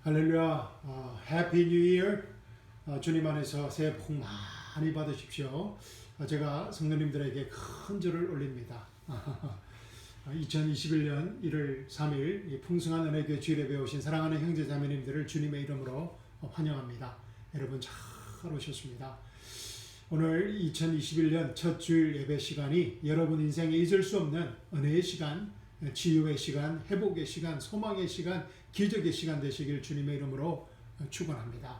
할렐루야, 해피 뉴 이어. 주님 안에서 새해 복 많이 받으십시오. 제가 성도님들에게 큰 절을 올립니다. 2021년 1월 3일 풍성한 은혜교회 주일에 오신 사랑하는 형제 자매님들을 주님의 이름으로 환영합니다. 여러분 잘 오셨습니다. 오늘 2021년 첫 주일 예배 시간이 여러분 인생에 잊을 수 없는 은혜의 시간, 치유의 시간, 회복의 시간, 소망의 시간, 기적의 시간 되시길 주님의 이름으로 축원합니다.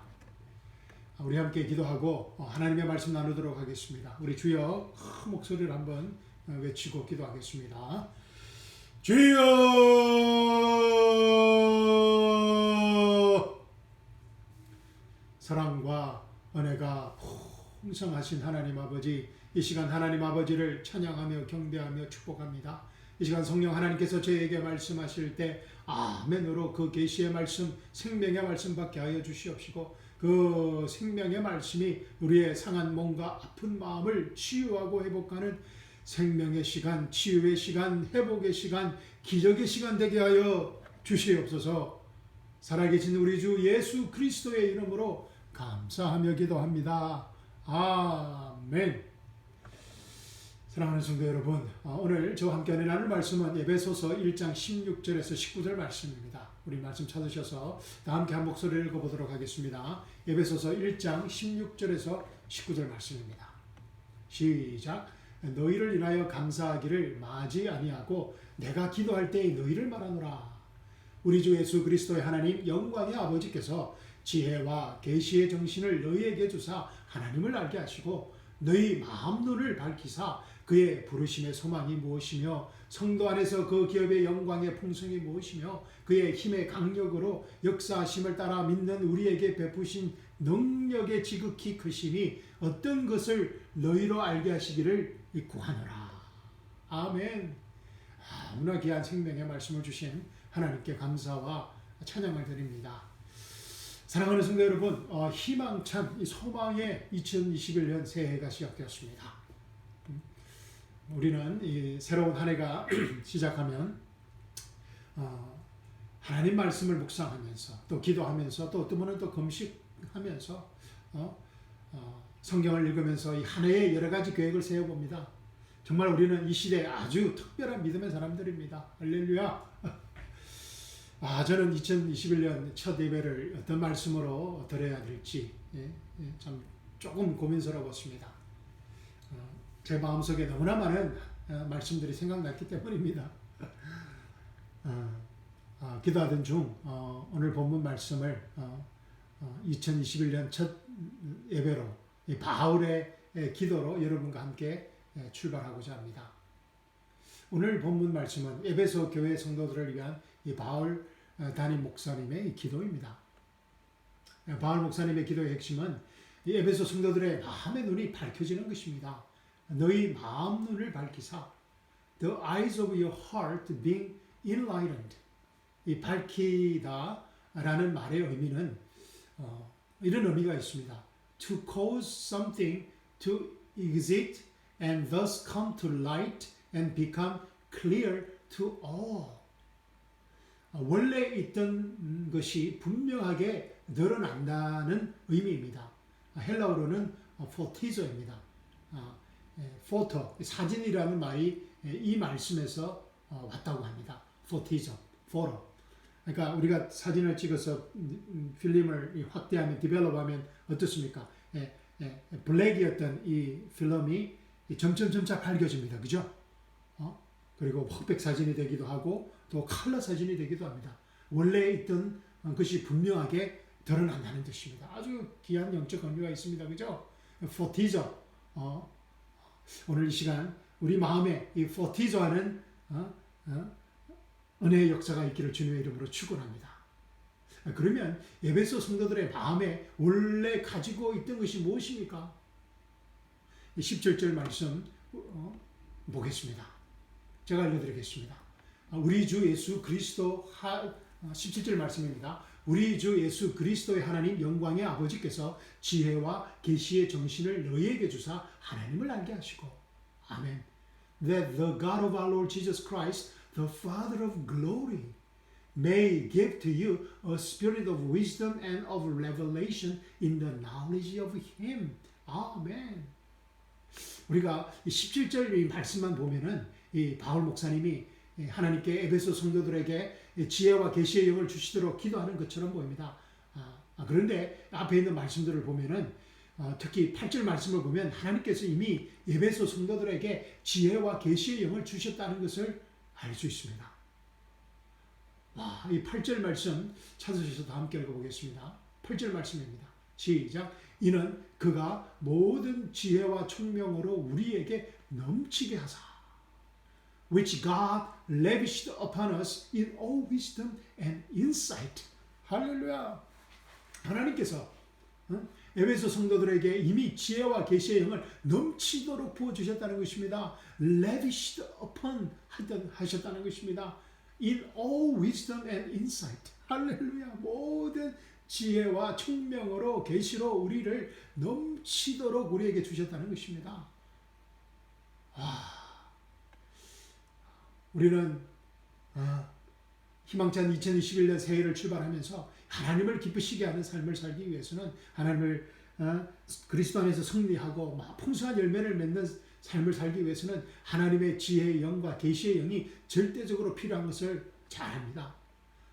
우리 함께 기도하고 하나님의 말씀 나누도록 하겠습니다. 우리 주여 큰 목소리를 한번 외치고 기도하겠습니다. 주여! 사랑과 은혜가 풍성하신 하나님 아버지, 이 시간 하나님 아버지를 찬양하며 경배하며 축복합니다. 이 시간 성령 하나님께서 저에게 말씀하실 때 아멘으로 그 계시의 말씀, 생명의 말씀 받게 하여 주시옵시고, 그 생명의 말씀이 우리의 상한 몸과 아픈 마음을 치유하고 회복하는 생명의 시간, 치유의 시간, 회복의 시간, 기적의 시간 되게 하여 주시옵소서. 살아계신 우리 주 예수 그리스도의 이름으로 감사하며 기도합니다. 아멘. 사랑하는 성도 여러분, 오늘 저와 함께 나눌 말씀은 에베소서 1장 16절에서 19절 말씀입니다. 우리 말씀 찾으셔서 다 함께 한 목소리를 읽어보도록 하겠습니다. 에베소서 1장 16절에서 19절 말씀입니다. 시작. 너희를 인하여 감사하기를 마지 아니하고 내가 기도할 때에 너희를 말하노라. 우리 주 예수 그리스도의 하나님 영광의 아버지께서 지혜와 계시의 정신을 너희에게 주사 하나님을 알게 하시고 너희 마음 눈을 밝히사 그의 부르심의 소망이 무엇이며 성도 안에서 그 기업의 영광의 풍성이 무엇이며 그의 힘의 강력으로 역사하심을 따라 믿는 우리에게 베푸신 능력의 지극히 크심이 어떤 것을 너희로 알게 하시기를 구하노라. 아멘. 너무나 귀한 생명의 말씀을 주신 하나님께 감사와 찬양을 드립니다. 사랑하는 성도 여러분, 희망찬 소망의 2021년 새해가 시작되었습니다. 우리는 이 새로운 한 해가 시작하면 하나님 말씀을 묵상하면서 또 기도하면서 또 어떤 분은 또 금식하면서 성경을 읽으면서 이 한 해의 여러 가지 계획을 세워봅니다. 정말 우리는 이 시대에 아주 특별한 믿음의 사람들입니다. 할렐루야. 저는 2021년 첫 예배를 어떤 말씀으로 드려야 될지 참 조금 고민스러웠습니다. 제 마음속에 너무나 많은 말씀들이 생각났기 때문입니다. 기도하던 중 오늘 본문 말씀을 2021년 첫 예배로 바울의 기도로 여러분과 함께 출발하고자 합니다. 오늘 본문 말씀은 에베소 교회 성도들을 위한 이 바울 담임 목사님의 기도입니다. 바울 목사님의 기도의 핵심은 이 에베소 성도들의 마음의 눈이 밝혀지는 것입니다. 너희 마음 눈을 밝히사 the eyes of your heart being enlightened. 이 밝히다 라는 말의 의미는 이런 의미가 있습니다. To cause something to exist and thus come to light and become clear to all. 원래 있던 것이 분명하게 드러난다는 의미입니다. 헬라어로는 포티조입니다. 포토, 사진이라는 말이 이 말씀에서 왔다고 합니다. 포티조, 포토. 그러니까 우리가 사진을 찍어서 필름을 확대하면, 디벨롭하면 어떻습니까? 블랙이었던 이 필름이 점차 밝혀집니다. 그죠? 그리고 흑백 사진이 되기도 하고 또 컬러 사진이 되기도 합니다. 원래 있던 것이 분명하게 드러난다는 뜻입니다. 아주 귀한 영적 의미가 있습니다. 그죠? 포티저. 오늘 이 시간 우리 마음에 이 포티저하는 은혜의 역사가 있기를 주님의 이름으로 축원합니다. 그러면 에베소 성도들의 마음에 원래 가지고 있던 것이 무엇입니까? 17절 말씀 보겠습니다. 제가 알려드리겠습니다. 우리 주 예수 그리스도 17절 말씀입니다. 우리 주 예수 그리스도의 하나님 영광의 아버지께서 지혜와 계시의 정신을 너희에게 주사 하나님을 알게 하시고 아멘. That the God of our Lord Jesus Christ, the Father of glory, may give to you a spirit of wisdom and of revelation in the knowledge of Him. 아멘. 우리가 17절 이 말씀만 보면은 이 바울 목사님이 하나님께 에베소 성도들에게 지혜와 계시의 영을 주시도록 기도하는 것처럼 보입니다. 그런데 앞에 있는 말씀들을 보면은 특히 8절 말씀을 보면 하나님께서 이미 에베소 성도들에게 지혜와 계시의 영을 주셨다는 것을 알 수 있습니다. 이 8절 말씀 찾으셔서 다 함께 읽어보겠습니다. 8절 말씀입니다. 시작. 이는 그가 모든 지혜와 총명으로 우리에게 넘치게 하사 which God lavished upon us in all wisdom and insight. 할렐루야. 하나님께서 에베소 성도들에게 이미 지혜와 계시의 영을 넘치도록 부어주셨다는 것입니다. lavished upon 하셨다는 것입니다. in all wisdom and insight. 할렐루야. 모든 지혜와 총명으로 계시로 우리를 넘치도록 우리에게 주셨다는 것입니다. 우리는 희망찬 2021년 새해를 출발하면서 하나님을 기쁘시게 하는 삶을 살기 위해서는 하나님을 그리스도 안에서 승리하고 풍성한 열매를 맺는 삶을 살기 위해서는 하나님의 지혜의 영과 계시의 영이 절대적으로 필요한 것을 잘 압니다.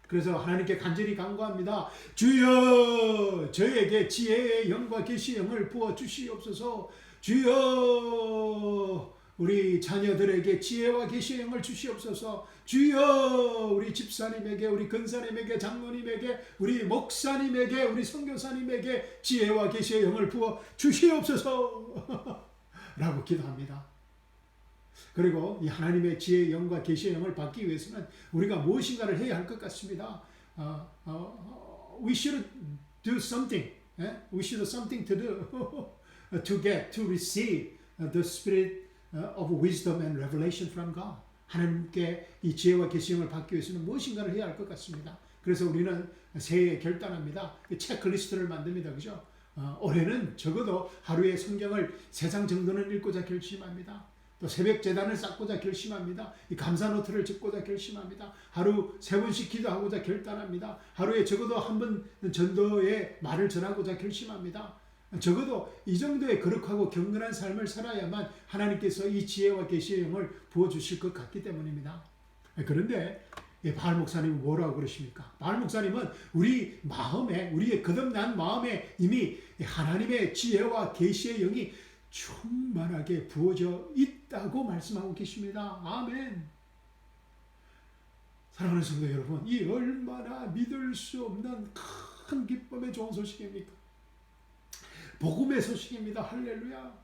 그래서 하나님께 간절히 간구합니다. 주여 저에게 지혜의 영과 계시의 영을 부어 주시옵소서. 주여 우리 자녀들에게 지혜와 계시의 영을 주시옵소서. 주여 우리 집사님에게 우리 근사님에게 장로님에게 우리 목사님에게 우리 선교사님에게 지혜와 계시의 영을 부어 주시옵소서 라고 기도합니다. 그리고 이 하나님의 지혜의 영과 계시의 영을 받기 위해서는 우리가 무엇인가를 해야 할 것 같습니다. We should do something. We should have something to do to receive the spirit of wisdom and revelation from God. 하나님께 이 지혜와 계시의 영을 받기 위해서는 무엇인가를 해야 할 것 같습니다. 그래서 우리는 새해에 결단합니다. 체크리스트를 만듭니다. 그죠? 올해는 적어도 하루에 성경을 3장 정도는 읽고자 결심합니다. 또 새벽 제단을 쌓고자 결심합니다. 이 감사 노트를 적고자 결심합니다. 하루 3번씩 기도하고자 결단합니다. 하루에 적어도 한 번 전도의 말을 전하고자 결심합니다. 적어도 이 정도의 거룩하고 경건한 삶을 살아야만 하나님께서 이 지혜와 계시의 영을 부어주실 것 같기 때문입니다. 그런데 바울 목사님은 뭐라고 그러십니까? 바울 목사님은 우리 마음에, 우리의 거듭난 마음에 이미 하나님의 지혜와 계시의 영이 충만하게 부어져 있다고 말씀하고 계십니다. 아멘. 사랑하는 성도 여러분, 이 얼마나 믿을 수 없는 큰 기쁨의 좋은 소식입니까? 복음의 소식입니다. 할렐루야.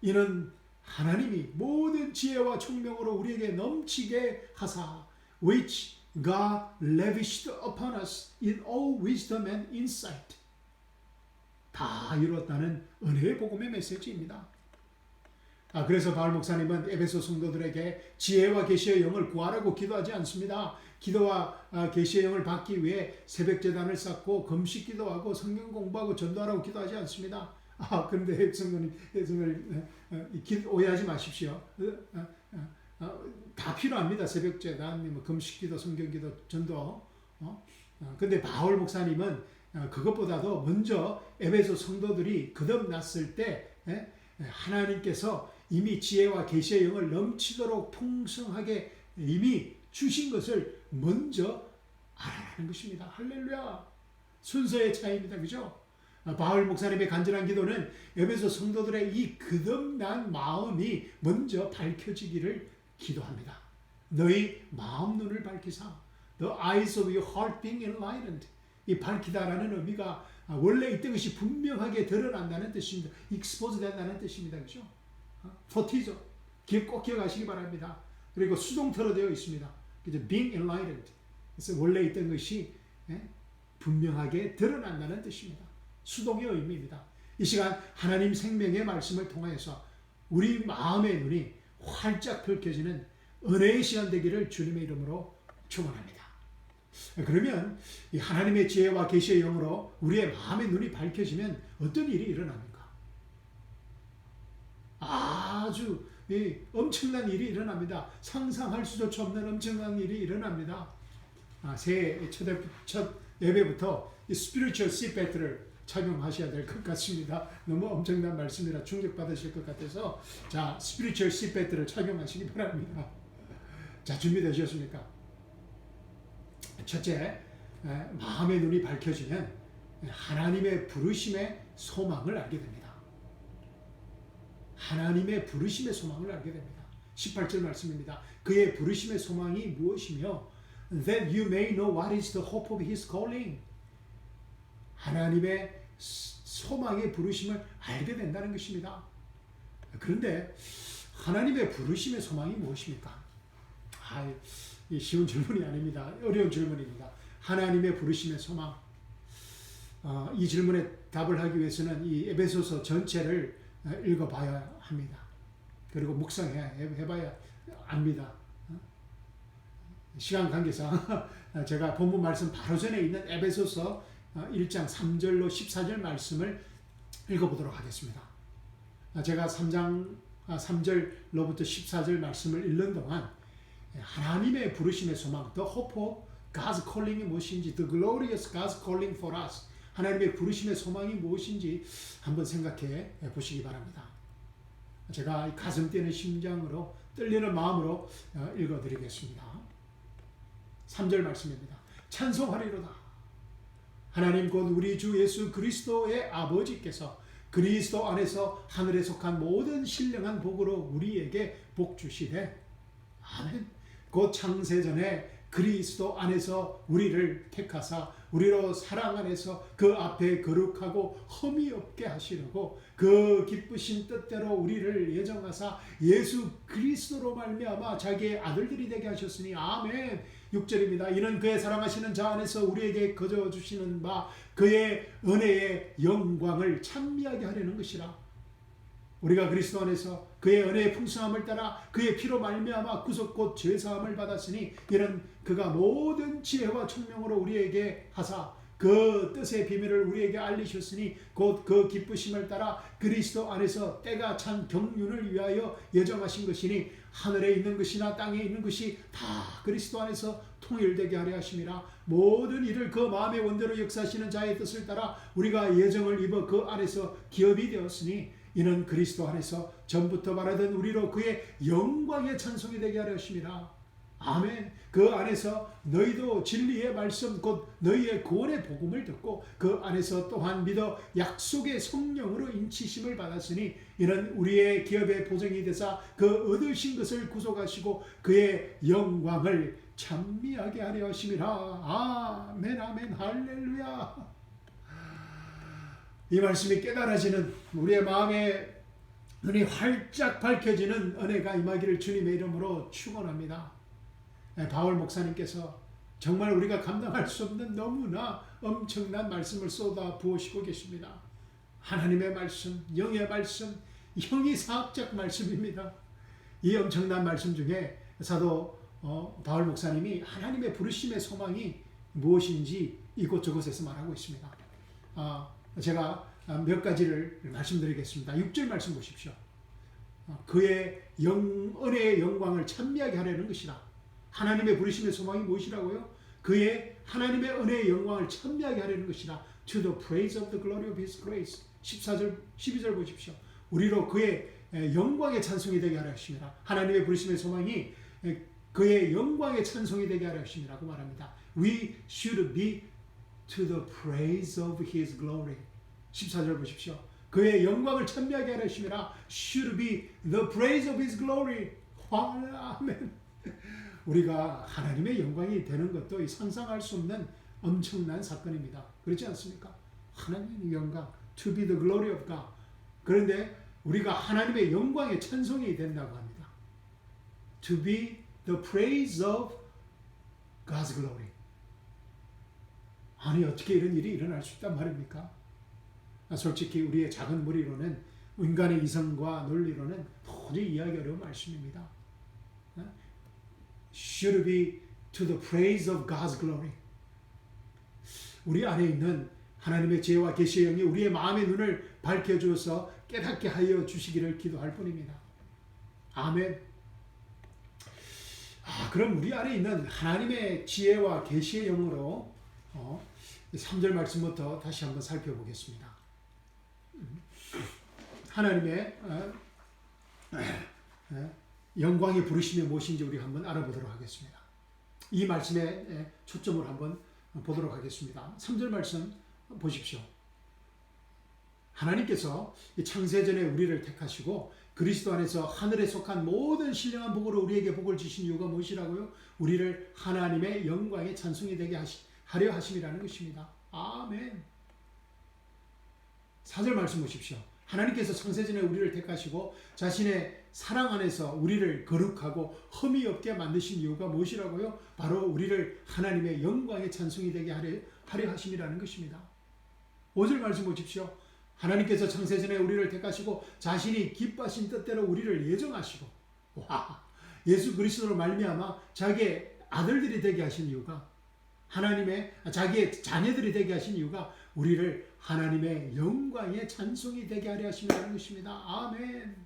이는 하나님이 모든 지혜와 총명으로 우리에게 넘치게 하사 which God lavished upon us in all wisdom and insight. 다 이뤘다는 은혜의 복음의 메시지입니다. 그래서 바울 목사님은 에베소 성도들에게 지혜와 계시의 영을 구하라고 기도하지 않습니다. 기도와 계시의 영을 받기 위해 새벽 제단을 쌓고 금식 기도하고 성경 공부하고 전도하라고 기도하지 않습니다. 그런데 성도님 오해하지 마십시오. 다 필요합니다. 새벽 제단, 금식 기도, 성경 기도, 전도. 근데 바울 목사님은 그것보다도 먼저 에베소 성도들이 거듭났을 때 하나님께서 이미 지혜와 계시의 영을 넘치도록 풍성하게 이미 주신 것을 먼저 알아라는 것입니다. 할렐루야. 순서의 차이입니다. 그죠? 바울 목사님의 간절한 기도는 에베소 성도들의 이 거듭난 마음이 먼저 밝혀지기를 기도합니다. 너희 마음 눈을 밝히사 The eyes of your heart being enlightened. 이 밝히다라는 의미가 원래 있던 것이 분명하게 드러난다는 뜻입니다. expose 된다는 뜻입니다. 그죠? 포티죠. 꼭 기억하시기 바랍니다. 그리고 수동태로 되어 있습니다. 그죠? being enlightened. 그래서 원래 있던 것이 분명하게 드러난다는 뜻입니다. 수동의 의미입니다. 이 시간 하나님 생명의 말씀을 통하여서 우리 마음의 눈이 활짝 펼쳐지는 은혜의 시간 되기를 주님의 이름으로 축원합니다. 그러면 이 하나님의 지혜와 계시의 영으로 우리의 마음의 눈이 밝혀지면 어떤 일이 일어납니까? 아주 엄청난 일이 일어납니다. 상상할 수조차 없는 엄청난 일이 일어납니다. 새해 첫 예배부터 이 스피리추얼 시트벨트를 착용하셔야 될 것 같습니다. 너무 엄청난 말씀이라 충격받으실 것 같아서 자, 스피리추얼 시트벨트를 착용하시기 바랍니다. 자, 준비되셨습니까? 첫째, 마음의 눈이 밝혀지면 하나님의 부르심의 소망을 알게 됩니다. 하나님의 부르심의 소망을 알게 됩니다. 18절 말씀입니다. 그의 부르심의 소망이 무엇이며 that you may know what is the hope of his calling. 하나님의 소망의 부르심을 알게 된다는 것입니다. 그런데 하나님의 부르심의 소망이 무엇입니까? 이 쉬운 질문이 아닙니다. 어려운 질문입니다. 하나님의 부르심의 소망. 이 질문에 답을 하기 위해서는 이 에베소서 전체를 읽어봐야 합니다. 그리고 묵상해봐야 압니다. 시간 관계상 제가 본문 말씀 바로 전에 있는 에베소서 1장 3절로 14절 말씀을 읽어보도록 하겠습니다. 제가 3장 3절로부터 14절 말씀을 읽는 동안 하나님의 부르심의 소망, the hope of God's calling이 무엇인지, the glorious God's calling for us, 하나님의 부르심의 소망이 무엇인지 한번 생각해 보시기 바랍니다. 제가 가슴 뛰는 심장으로 떨리는 마음으로 읽어드리겠습니다. 3절 말씀입니다. 찬송하리로다. 하나님 곧 우리 주 예수 그리스도의 아버지께서 그리스도 안에서 하늘에 속한 모든 신령한 복으로 우리에게 복 주시되 아멘. 곧 창세전에 그리스도 안에서 우리를 택하사 우리로 사랑 안에서 그 앞에 거룩하고 흠이 없게 하시려고 그 기쁘신 뜻대로 우리를 예정하사 예수 그리스도로 말미암아 자기의 아들들이 되게 하셨으니 아멘. 6절입니다. 이는 그의 사랑하시는 자 안에서 우리에게 거저 주시는 바 그의 은혜의 영광을 찬미하게 하려는 것이라. 우리가 그리스도 안에서 그의 은혜의 풍성함을 따라 그의 피로 말미암아 구속 곧 죄사함을 받았으니 이는 그가 모든 지혜와 총명으로 우리에게 하사 그 뜻의 비밀을 우리에게 알리셨으니 곧 그 기쁘심을 따라 그리스도 안에서 때가 찬 경륜을 위하여 예정하신 것이니 하늘에 있는 것이나 땅에 있는 것이 다 그리스도 안에서 통일되게 하려 하심이라. 모든 일을 그 마음의 원대로 역사하시는 자의 뜻을 따라 우리가 예정을 입어 그 안에서 기업이 되었으니 이는 그리스도 안에서 전부터 말하던 우리로 그의 영광의 찬송이 되게 하려 하심이라. 아멘. 그 안에서 너희도 진리의 말씀 곧 너희의 구원의 복음을 듣고 그 안에서 또한 믿어 약속의 성령으로 인치심을 받았으니 이는 우리의 기업의 보증이 되사 그 얻으신 것을 구속하시고 그의 영광을 찬미하게 하려 하심이라. 아멘 아멘 할렐루야. 이 말씀이 깨달아지는 우리의 마음에 눈이 활짝 밝혀지는 은혜가 임하기를 주님의 이름으로 축원합니다. 바울 목사님께서 정말 우리가 감당할 수 없는 너무나 엄청난 말씀을 쏟아 부으시고 계십니다. 하나님의 말씀, 영의 말씀, 형이사학적 말씀입니다. 이 엄청난 말씀 중에 사도 바울 목사님이 하나님의 부르심의 소망이 무엇인지 이곳저곳에서 말하고 있습니다. 제가 몇 가지를 말씀드리겠습니다. 6절 말씀 보십시오. 그의 은혜의 영광을 찬미하게 하려는 것이라. 하나님의 부르심의 소망이 무엇이라고요? 그의 하나님의 은혜의 영광을 찬미하게 하려는 것이라. To the praise of the glory of His grace. 14절, 12절 보십시오. 우리로 그의 영광의 찬송이 되게 하려 하심이라. 하나님의 부르심의 소망이 그의 영광의 찬송이 되게 하려 하심이라고 말합니다. We should be to the praise of His glory. 14절 보십시오. 그의 영광을 찬미하게 하려 하심이라. Should be the praise of His glory. 아멘. 우리가 하나님의 영광이 되는 것도 상상할 수 없는 엄청난 사건입니다. 그렇지 않습니까? 하나님의 영광, to be the glory of God. 그런데 우리가 하나님의 영광의 찬송이 된다고 합니다. To be the praise of God's glory. 아니 어떻게 이런 일이 일어날 수 있단 말입니까? 솔직히 우리의 작은 머리로는 인간의 이성과 논리로는 도저히 이해하기 어려운 말씀입니다. Should be to the praise of God's glory. 우리 안에 있는 하나님의 지혜와 계시의 영이 우리의 마음의 눈을 밝혀주어서 깨닫게 하여 주시기를 기도할 뿐입니다. 아멘. 그럼 우리 안에 있는 하나님의 지혜와 계시의 영으로 3절 말씀부터 다시 한번 살펴보겠습니다. 하나님의 영광의 부르심이 무엇인지 우리 한번 알아보도록 하겠습니다. 이 말씀에 초점을 한번 보도록 하겠습니다. 3절 말씀 보십시오. 하나님께서 창세전에 우리를 택하시고 그리스도 안에서 하늘에 속한 모든 신령한 복으로 우리에게 복을 주신 이유가 무엇이라고요? 우리를 하나님의 영광의 찬송이 되게 하려 하심이라는 것입니다. 아멘. 4절 말씀 보십시오. 하나님께서 창세전에 우리를 택하시고 자신의 사랑 안에서 우리를 거룩하고 흠이 없게 만드신 이유가 무엇이라고요? 바로 우리를 하나님의 영광의 찬송이 되게 하려 하심이라는 것입니다. 5절 말씀 보십시오. 하나님께서 창세전에 우리를 택하시고 자신이 기뻐하신 뜻대로 우리를 예정하시고 예수 그리스도로 말미암아 자기의 아들들이 되게 하신 이유가 하나님의 자기의 자녀들이 되게 하신 이유가 우리를 하나님의 영광의 찬송이 되게 하려 하심이라는 것입니다. 아멘.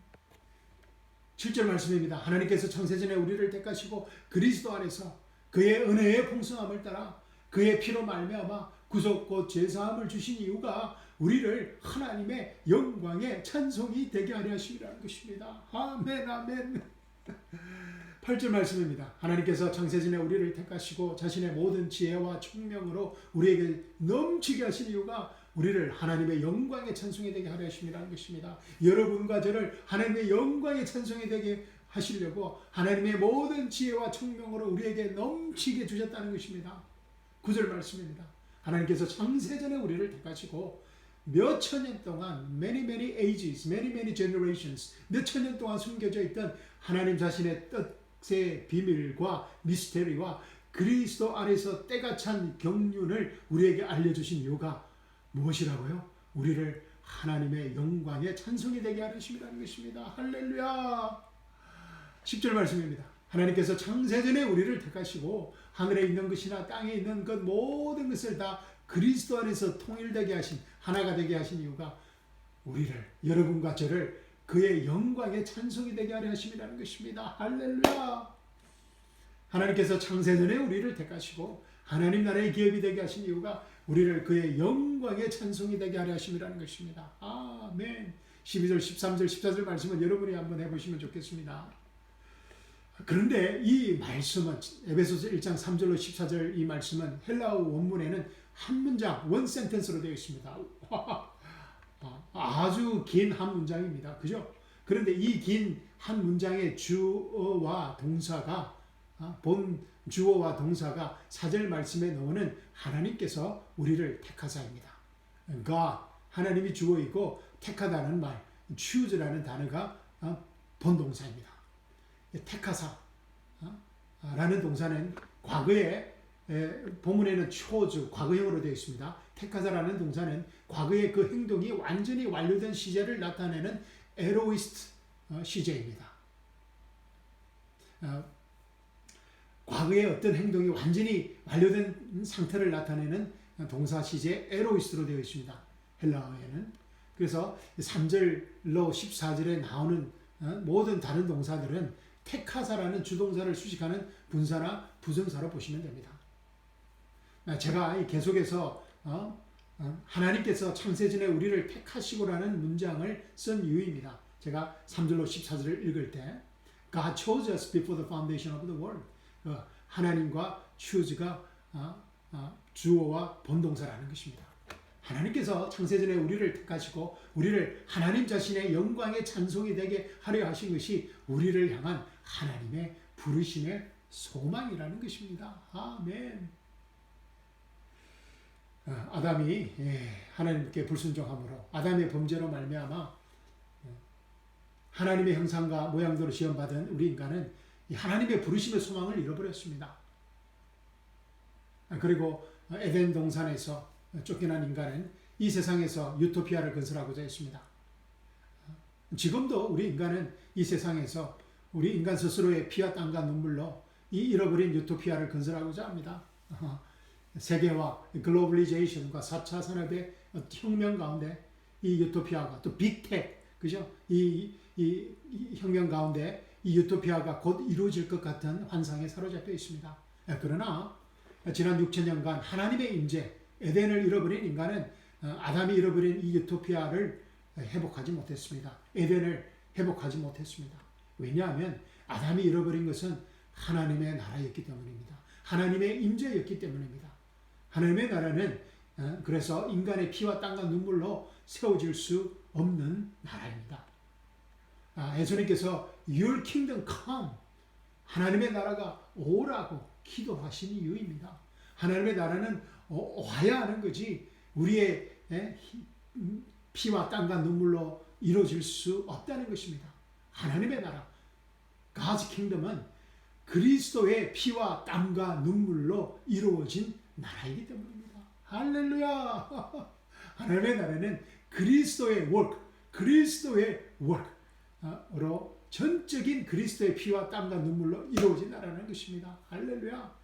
7절 말씀입니다. 하나님께서 창세전에 우리를 택하시고 그리스도 안에서 그의 은혜의 풍성함을 따라 그의 피로 말미암아 구속 곧 죄사함을 주신 이유가 우리를 하나님의 영광의 찬송이 되게 하려 하심이라는 것입니다. 아멘 아멘. 8절 말씀입니다. 하나님께서 창세전에 우리를 택하시고 자신의 모든 지혜와 총명으로 우리에게 넘치게 하신 이유가 우리를 하나님의 영광의 찬송이 되게 하려 하심이라는 것입니다. 여러분과 저를 하나님의 영광의 찬송이 되게 하시려고 하나님의 모든 지혜와 총명으로 우리에게 넘치게 주셨다는 것입니다. 9절 말씀입니다. 하나님께서 창세전에 우리를 택하시고 몇 천년 동안 many ages, many generations 몇 천년 동안 숨겨져 있던 하나님 자신의 뜻의 비밀과 미스테리와 그리스도 안에서 때가 찬 경륜을 우리에게 알려주신 이유가 무엇이라고요? 우리를 하나님의 영광의 찬송이 되게 하심이라는 것입니다. 할렐루야. 10절 말씀입니다. 하나님께서 창세전에 우리를 택하시고 하늘에 있는 것이나 땅에 있는 것 모든 것을 다 그리스도 안에서 통일되게 하신 하나가 되게 하신 이유가 우리를 여러분과 저를 그의 영광의 찬송이 되게 하려 하심이라는 것입니다. 할렐루야. 하나님께서 창세전에 우리를 택하시고 하나님 나라의 기업이 되게 하신 이유가 우리를 그의 영광의 찬송이 되게 하려 하심이라는 것입니다. 아멘. 12절, 13절, 14절 말씀은 여러분이 한번 해보시면 좋겠습니다. 그런데 이 말씀은 에베소서 1장 3절로 14절 이 말씀은 헬라어 원문에는 한 문장, 원 센텐스로 되어 있습니다. 아주 긴 한 문장입니다. 그죠? 그런데 이 긴 한 문장의 주어와 동사가 본 주어와 동사가 4절 말씀에 나오는 하나님께서 우리를 택하사입니다. God, 하나님이 주어이고 택하다는 말, choose라는 단어가 본동사입니다. 택하사 라는 동사는 과거에 본문에는 chose, 과거형으로 되어 있습니다. 택하사라는 동사는 과거의 그 행동이 완전히 완료된 시제를 나타내는 에로이스트 시제입니다. 과거의 어떤 행동이 완전히 완료된 상태를 나타내는 동사 시제 에로이스트로 되어 있습니다. 헬라어에는. 그래서 3절로 14절에 나오는 모든 다른 동사들은 택하사라는 주동사를 수식하는 분사나 부정사로 보시면 됩니다. 제가 계속해서 하나님께서 창세전에 우리를 택하시고라는 문장을 쓴 이유입니다. 제가 3절로 14절을 읽을 때 God chose us before the foundation of the world. 하나님과 choose가 주어와 본동사라는 것입니다. 하나님께서 창세전에 우리를 택하시고 우리를 하나님 자신의 영광의 찬송이 되게 하려 하신 것이 우리를 향한 하나님의 부르심의 소망이라는 것입니다. 아멘. 아담이 하나님께 불순종함으로 아담의 범죄로 말미암아 하나님의 형상과 모양대로 지음받은 우리 인간은 하나님의 부르심의 소망을 잃어버렸습니다. 그리고 에덴 동산에서 쫓겨난 인간은 이 세상에서 유토피아를 건설하고자 했습니다. 지금도 우리 인간은 이 세상에서 우리 인간 스스로의 피와 땀과 눈물로 이 잃어버린 유토피아를 건설하고자 합니다. 세계화, 글로벌리제이션과 4차 산업의 혁명 가운데 이 유토피아가 또 빅텍, 그죠? 이 혁명 가운데 이 유토피아가 곧 이루어질 것 같은 환상에 사로잡혀 있습니다. 그러나 지난 6천년간 하나님의 임재, 에덴을 잃어버린 인간은 아담이 잃어버린 이 유토피아를 회복하지 못했습니다. 에덴을 회복하지 못했습니다. 왜냐하면 아담이 잃어버린 것은 하나님의 나라였기 때문입니다. 하나님의 임재였기 때문입니다. 하나님의 나라는 그래서 인간의 피와 땀과 눈물로 세워질 수 없는 나라입니다. 예수님께서 Your kingdom come, 하나님의 나라가 오라고 기도하신 이유입니다. 하나님의 나라는 와야 하는 거지 우리의 피와 땀과 눈물로 이루어질 수 없다는 것입니다. 하나님의 나라, God's kingdom은 그리스도의 피와 땀과 눈물로 이루어진 나라이기 때문입니다. 할렐루야! 하나님의 나라는 그리스도의 work으로 전적인 그리스도의 피와 땀과 눈물로 이루어진 나라는 것입니다. 할렐루야!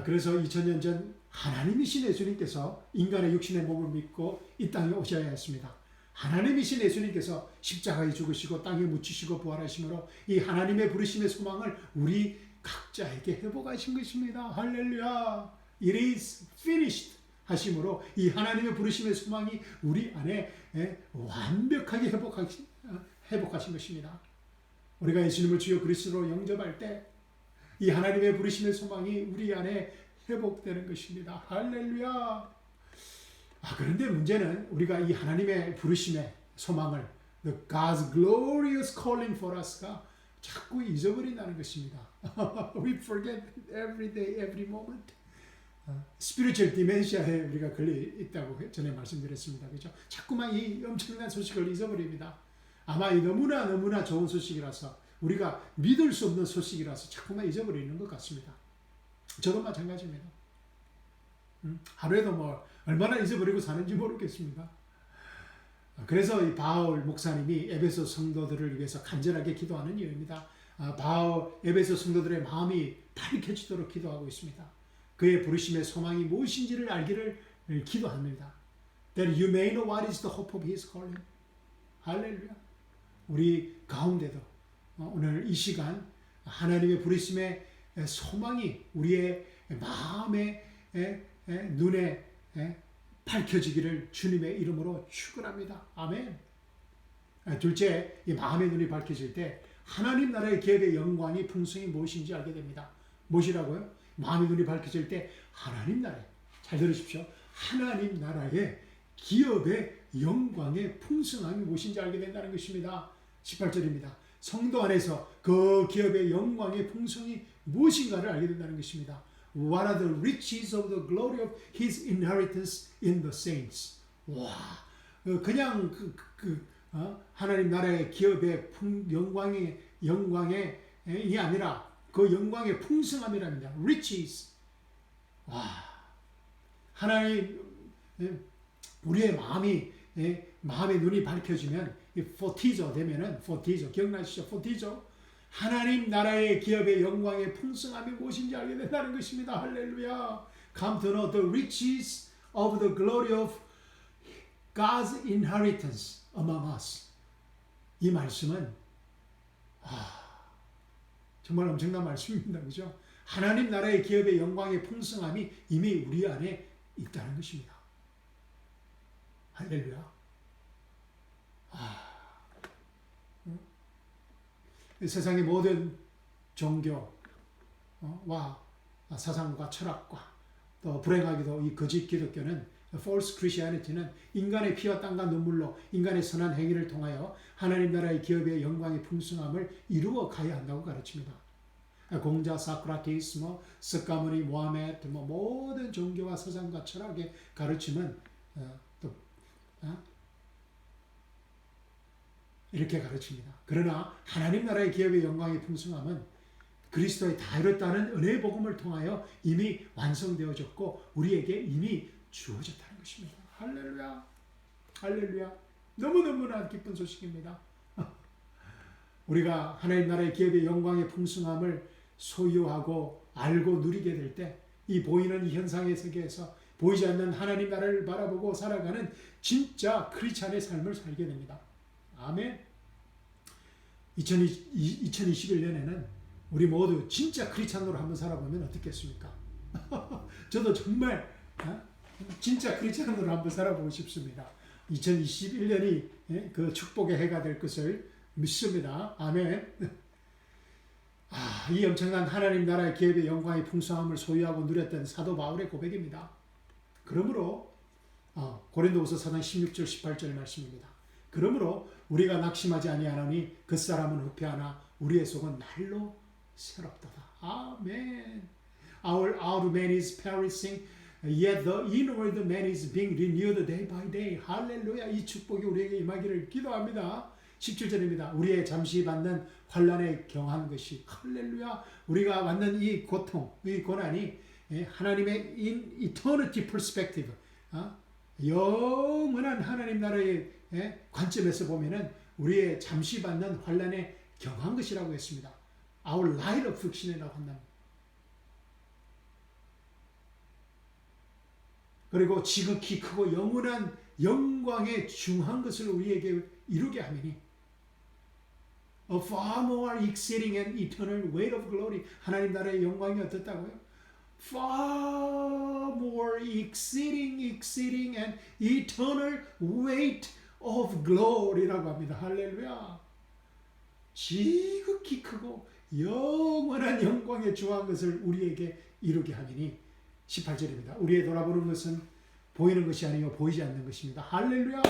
그래서 2000년 전 하나님이신 예수님께서 인간의 육신의 몸을 믿고 이 땅에 오셔야 했습니다. 하나님이신 예수님께서 십자가에 죽으시고 땅에 묻히시고 부활하심으로 이 하나님의 부르심의 소망을 우리 각자에게 회복하신 것입니다. 할렐루야! It is finished 하심으로 이 하나님의 부르심의 소망이 우리 안에 완벽하게 회복하신 것입니다. 우리가 예수님을 주여 그리스도로 영접할 때 이 하나님의 부르심의 소망이 우리 안에 회복되는 것입니다. 할렐루야! 그런데 문제는 우리가 이 하나님의 부르심의 소망을 The God's glorious calling for us가 자꾸 잊어버린다는 것입니다. We forget every day, every moment. 스피리추얼 디멘시아에 우리가 걸려 있다고 전에 말씀드렸습니다. 그렇죠? 자꾸만 이 엄청난 소식을 잊어버립니다. 아마 이 너무나 좋은 소식이라서 우리가 믿을 수 없는 소식이라서 자꾸만 잊어버리는 것 같습니다. 저도 마찬가지입니다. 하루에도 얼마나 잊어버리고 사는지 모르겠습니다. 그래서 이 바울 목사님이 에베소 성도들을 위해서 간절하게 기도하는 이유입니다. 바울 에베소 성도들의 마음이 밝혀지도록 기도하고 있습니다. 그의 부르심의 소망이 무엇인지를 알기를 기도합니다. That you may know what is the hope of his calling. 할렐루야. 우리 가운데도 오늘 이 시간 하나님의 부르심의 소망이 우리의 마음의 눈에 밝혀지기를 주님의 이름으로 축원합니다. 아멘. 둘째, 이 마음의 눈이 밝혀질 때 하나님 나라의 기업의 영광이 풍성이 무엇인지 알게 됩니다. 무엇이라고요? 마음의 눈이 밝혀질 때 하나님 나라의, 잘 들으십시오. 하나님 나라의 기업의 영광의 풍성함이 무엇인지 알게 된다는 것입니다. 18절입니다. 성도 안에서 그 기업의 영광의 풍성이 무엇인가를 알게 된다는 것입니다. What are the riches of the glory of his inheritance in the saints? 와, 그냥 하나님 나라의 기업의 영광이 아니라 그 영광의 풍성함이랍니다. Riches. 와, 하나님 우리의 마음의 눈이 밝혀지면 포티저 되면은 포티저 기억나시죠? 포티저 하나님 나라의 기업의 영광의 풍성함이 무엇인지 알게 된다는 것입니다. 할렐루야. Come to know the riches of the glory of God's inheritance among us. 이 말씀은 정말 엄청난 말씀입니다. 그죠? 하나님 나라의 기업의 영광의 풍성함이 이미 우리 안에 있다는 것입니다. 할렐루야. 세상의 모든 종교와 사상과 철학과 또 불행하게도 이 거짓 기독교는 false Christianity는 인간의 피와 땀과 눈물로 인간의 선한 행위를 통하여 하나님 나라의 기업의 영광의 풍성함을 이루어 가야 한다고 가르칩니다. 공자, 사크라티스, 스가모니, 모하메드 모든 종교와 사상과 철학의 가르침은 이렇게 가르칩니다. 그러나 하나님 나라의 기업의 영광의 풍성함은 그리스도의 다 이뤘다는 은혜의 복음을 통하여 이미 완성되어졌고 우리에게 이미 주어졌다는 것입니다. 할렐루야. 할렐루야. 너무너무나 기쁜 소식입니다. 우리가 하나님 나라의 기업의 영광의 풍성함을 소유하고 알고 누리게 될 때 이 보이는 이 현상의 세계에서 보이지 않는 하나님 나라를 바라보고 살아가는 진짜 크리스찬의 삶을 살게 됩니다. 아멘. 2021년에는 우리 모두 진짜 크리스찬으로 한번 살아보면 어떻겠습니까? 저도 정말 진짜 크리스찬으로 한번 살아보고 싶습니다. 2021년이 그 축복의 해가 될 것을 믿습니다. 아멘. 이 엄청난 하나님 나라의 기업의 영광의 풍성함을 소유하고 누렸던 사도 바울의 고백입니다. 그러므로 고린도후서 4장 16절 18절 말씀입니다. 그러므로 우리가 낙심하지 아니하노니 그 사람은 후패하나 우리의 속은 날로 새롭도다. 아멘. Our outer man is perishing, yet the inward man is being renewed day by day. 할렐루야. 이 축복이 우리에게 임하기를 기도합니다. 17절입니다. 우리의 잠시 받는 환난에 경한 것이, 할렐루야, 우리가 받는 이 고통, 이 고난이 하나님의 in eternity perspective, 영원한 하나님 나라의 관점에서 보면은 우리의 잠시 받는 환난에 경한 것이라고 했습니다. Our light affliction이라고 한답니다. 그리고 지극히 크고 영원한 영광에 중한 것을 우리에게 이루게 하미니 A far more exceeding and eternal weight of glory. 하나님 나라의 영광이 어떻다고요? Far more exceeding and eternal weight of glory라고 합니다. 할렐루야. 지극히 크고 영원한 영광에 중한 것을 우리에게 이루게 하미니 18절입니다. 우리의 돌아보는 것은 보이는 것이 아니요 보이지 않는 것입니다. 할렐루야.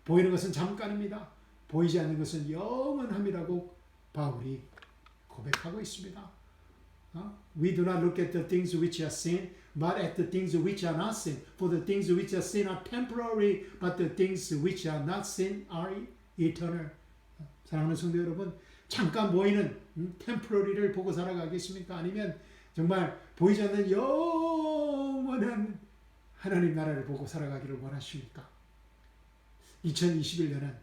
보이는 것은 잠깐입니다. 보이지 않는 것은 영원함이라고 바울이 고백하고 있습니다. We do not look at the things which are seen, but at the things which are not seen. For the things which are seen are temporary, but the things which are not seen are eternal. 사랑하는 성도 여러분, 잠깐 보이는 temporary를 보고 살아가겠습니까? 아니면 정말 보이지 않는 영원한 하나님 나라를 보고 살아가기를 원하십니까? 2021년은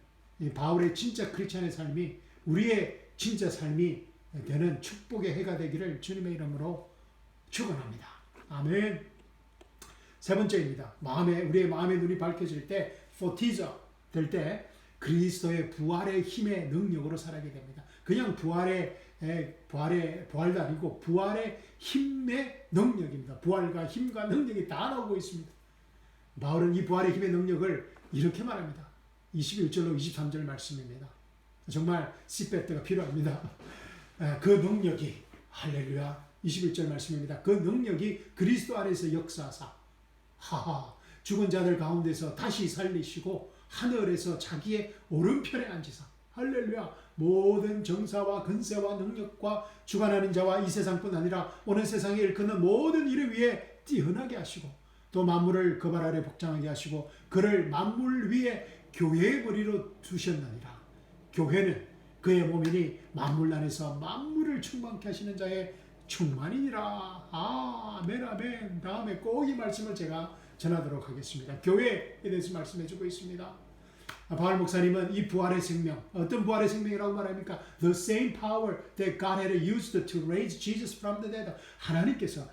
바울의 진짜 크리스찬의 삶이 우리의 진짜 삶이 되는 축복의 해가 되기를 주님의 이름으로 축원합니다. 아멘. 세 번째입니다. 우리의 마음의 눈이 밝혀질 때, 포티저 될 때 그리스도의 부활의 힘의 능력으로 살아가게 됩니다. 그냥 부활도 아니고 부활의 힘의 능력입니다. 부활과 힘과 능력이 다 나오고 있습니다. 바울은 이 부활의 힘의 능력을 이렇게 말합니다. 21절로 23절 말씀입니다. 정말 시배트가 필요합니다. 그 능력이, 할렐루야, 21절 말씀입니다. 그 능력이 그리스도 안에서 역사하사 죽은 자들 가운데서 다시 살리시고 하늘에서 자기의 오른편에 앉으사, 할렐루야, 모든 정사와 근세와 능력과 주관하는 자와 이 세상뿐 아니라 오는 세상에 일컫는 모든 이를 위해 뛰어나게 하시고 또 만물을 그 발 아래 복장하게 하시고 그를 만물 위에 교회의 머리로 두셨느니라. 교회는 그의 몸이니 만물 안에서 만물을 충만케 하시는 자의 충만이니라. 아멘, 아멘. 다음에 꼭 이 말씀을 제가 전하도록 하겠습니다. 교회에 대해서 말씀해주고 있습니다. 바울 목사님은 이 부활의 생명, 어떤 부활의 생명이라고 말합니까? The same power that God had used to raise Jesus from the dead. 하나님께서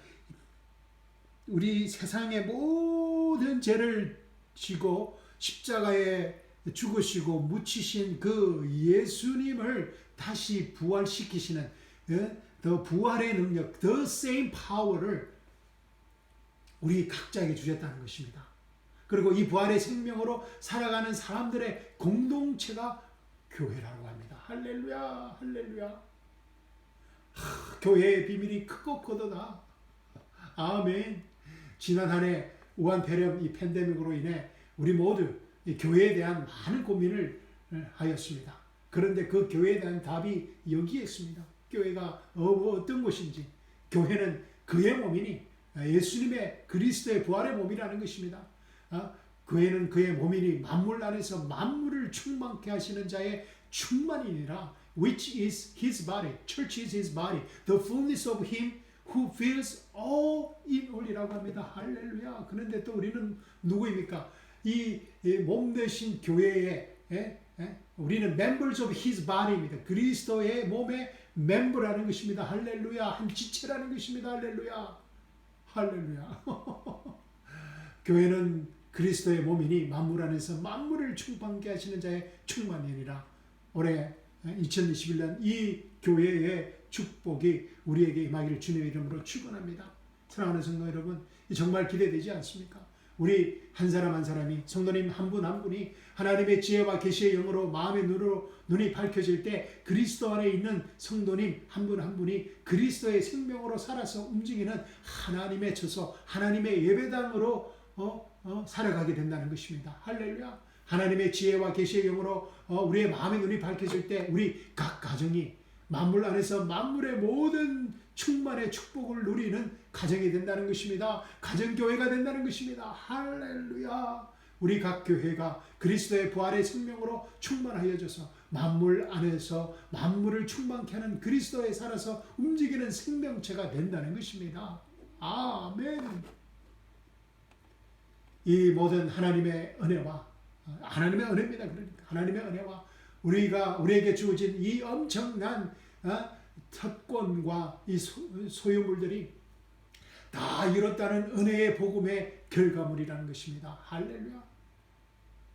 우리 세상의 모든 죄를 지고 십자가에 죽으시고 묻히신 그 예수님을 다시 부활시키시는 더 부활의 능력, the same power를 우리 각자에게 주셨다는 것입니다. 그리고 이 부활의 생명으로 살아가는 사람들의 공동체가 교회라고 합니다. 할렐루야, 할렐루야. 교회의 비밀이 크고 크도다. 아멘. 지난 한 해 우한 폐렴 이 팬데믹으로 인해 우리 모두 이 교회에 대한 많은 고민을 하였습니다. 그런데 그 교회에 대한 답이 여기에 있습니다. 교회가 어떤 곳인지, 교회는 그의 몸이니 예수님의 그리스도의 부활의 몸이라는 것입니다. 교회는 그의 몸이니 만물 안에서 만물을 충만케 하시는 자의 충만이니라. Which is his body. Church is his body. The fullness of him who fills all in all이라고 합니다. 할렐루야. 그런데 또 우리는 누구입니까? 이 몸 대신 교회에 우리는 members of his body입니다. 그리스도의 몸의 멤버라는 것입니다. 할렐루야. 한 지체라는 것입니다. 할렐루야. 할렐루야. 교회는 그리스도의 몸이니 만물 안에서 만물을 충만케 하시는 자의 충만이니라. 올해 2021년 이 교회의 축복이 우리에게 임하기를 주님의 이름으로 축원합니다. 사랑하는 성도 여러분, 정말 기대되지 않습니까? 우리 한 사람 한 사람이, 성도님 한 분 한 분이 하나님의 지혜와 계시의 영으로 마음의 눈이 밝혀질 때 그리스도 안에 있는 성도님 한 분 한 분이 그리스도의 생명으로 살아서 움직이는 하나님의 처소, 하나님의 예배당으로 살아가게 된다는 것입니다. 할렐루야. 하나님의 지혜와 계시의 영으로 우리의 마음의 눈이 밝혀질 때 우리 각 가정이 만물 안에서 만물의 모든 충만의 축복을 누리는 가정이 된다는 것입니다. 가정교회가 된다는 것입니다. 할렐루야. 우리 각 교회가 그리스도의 부활의 생명으로 충만하여져서 만물 안에서 만물을 충만케 하는 그리스도에 살아서 움직이는 생명체가 된다는 것입니다. 아멘. 이 모든 하나님의 은혜와 하나님의 은혜입니다. 그러니까 하나님의 은혜와 우리에게 주어진 이 엄청난 특권과 이 소유물들이 다 이뤘다는 은혜의 복음의 결과물이라는 것입니다. 할렐루야.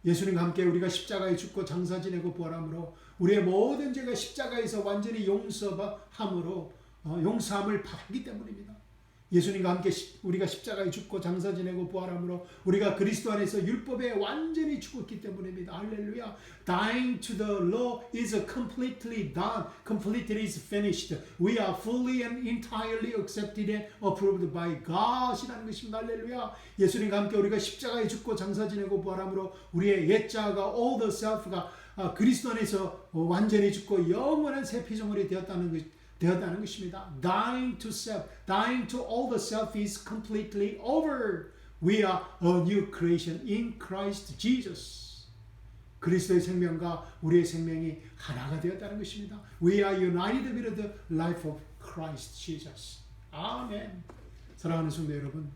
예수님과 함께 우리가 십자가에 죽고 장사 지내고 부활함으로 우리의 모든 죄가 십자가에서 완전히 용서함으로 용서함을 받았기 때문입니다. 예수님과 함께 우리가 십자가에 죽고 장사 지내고 부활함으로 우리가 그리스도 안에서 율법에 완전히 죽었기 때문입니다. 할렐루야. Dying to the law is completely done. Completely is finished. We are fully and entirely accepted and approved by God 이라는 것입니다. 할렐루야. 예수님과 함께 우리가 십자가에 죽고 장사 지내고 부활함으로 우리의 옛자가 all the self가 그리스도 안에서 완전히 죽고 영원한 새 피조물이 되었다는 것입니다. Dying to self, dying to all the self is completely over. We are a new creation in Christ Jesus. 그리스도의 생명과 우리의 생명이 하나가 되었다는 것입니다. We are united with the life of Christ Jesus. 아멘. 사랑하는 성도 여러분,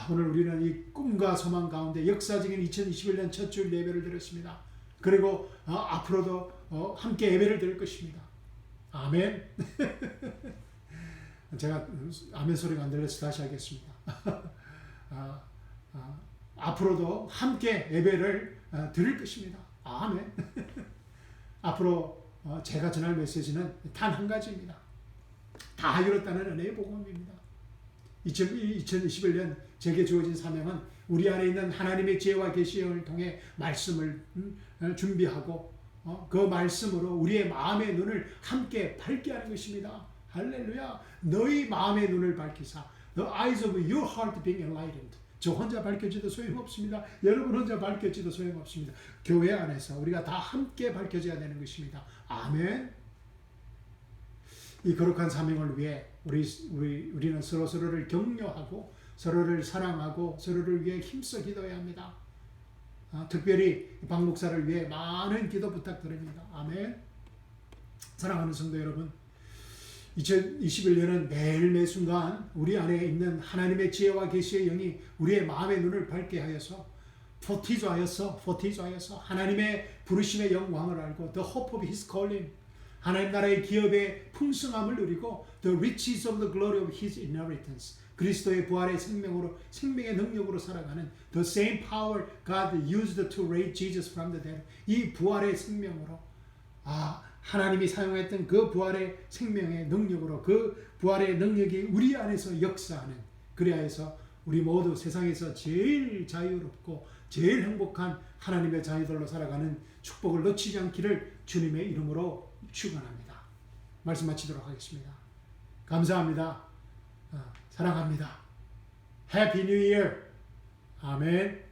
오늘 우리는 이 꿈과 소망 가운데 역사적인 2021년 첫 주일 예배를 드렸습니다. 그리고 앞으로도 함께 예배를 드릴 것입니다. 아멘. 제가 아멘 소리가 안 들려서 다시 하겠습니다. 앞으로도 함께 예배를 드릴 것입니다. 아멘. 앞으로 제가 전할 메시지는 단 한 가지입니다. 다 이뤘다는 은혜의 복음입니다. 2021년 제게 주어진 사명은 우리 안에 있는 하나님의 지혜와 계시를 통해 말씀을 준비하고 그 말씀으로 우리의 마음의 눈을 함께 밝게 하는 것입니다. 할렐루야. 너희 마음의 눈을 밝히사 The eyes of your heart being enlightened. 저 혼자 밝혀지도 소용없습니다. 여러분 혼자 밝혀지도 소용없습니다. 교회 안에서 우리가 다 함께 밝혀져야 되는 것입니다. 아멘. 이 거룩한 사명을 위해 우리는 서로를 격려하고 서로를 사랑하고 서로를 위해 힘써 기도해야 합니다. 특별히 박 목사를 위해 많은 기도 부탁드립니다. 아멘. 사랑하는 성도 여러분, 2021년은 매일 매 순간 우리 안에 있는 하나님의 지혜와 계시의 영이 우리의 마음의 눈을 밝게 하여서 포티조하여서 하나님의 부르심의 영광을 알고 The hope of His calling, 하나님 나라의 기업의 풍성함을 누리고 The riches of the glory of His inheritance, 그리스도의 부활의 생명의 능력으로 살아가는 The same power God used to raise Jesus from the dead, 이 부활의 생명으로 하나님이 사용했던 그 부활의 생명의 능력으로 그 부활의 능력이 우리 안에서 역사하는, 그리하여서 우리 모두 세상에서 제일 자유롭고 제일 행복한 하나님의 자녀들로 살아가는 축복을 놓치지 않기를 주님의 이름으로 축원합니다. 말씀 마치도록 하겠습니다. 감사합니다. 사랑합니다. Happy New Year. 아멘.